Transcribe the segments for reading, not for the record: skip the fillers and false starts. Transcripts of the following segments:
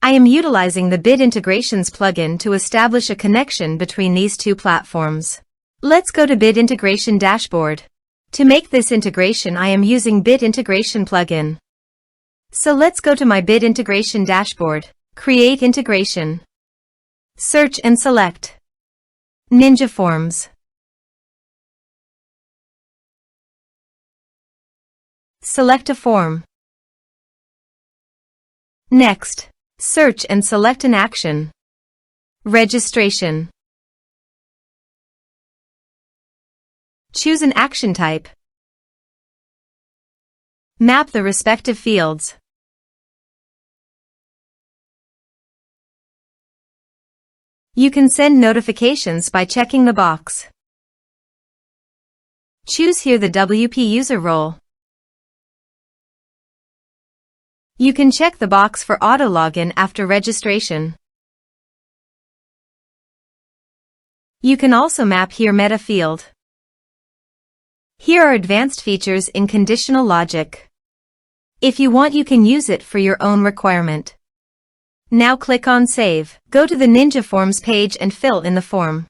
I am utilizing the Bit Integrations plugin to establish a connection between these two platforms. Let's go to Bit Integration Dashboard. To make this integration, I am using Bit Integration plugin. So let's go to my Bit Integration Dashboard, Create Integration. Search and select Ninja Forms. Select a form. Next, search and select an action. Registration. Choose an action type. Map the respective fields. You can send notifications by checking the box. Choose here the WP user role. You can check the box for auto login after registration. You can also map here meta field. Here are advanced features in conditional logic. If you want, you can use it for your own requirement. Now click on Save. Go to the Ninja Forms page and fill in the form.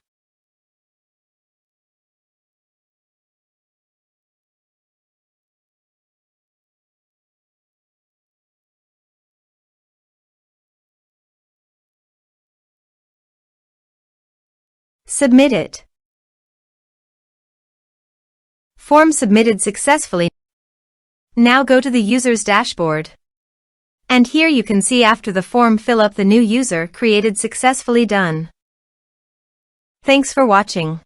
Submit it. Form submitted successfully. Now go to the user's dashboard. And here you can see after the form fill up the new user created successfully done. Thanks for watching.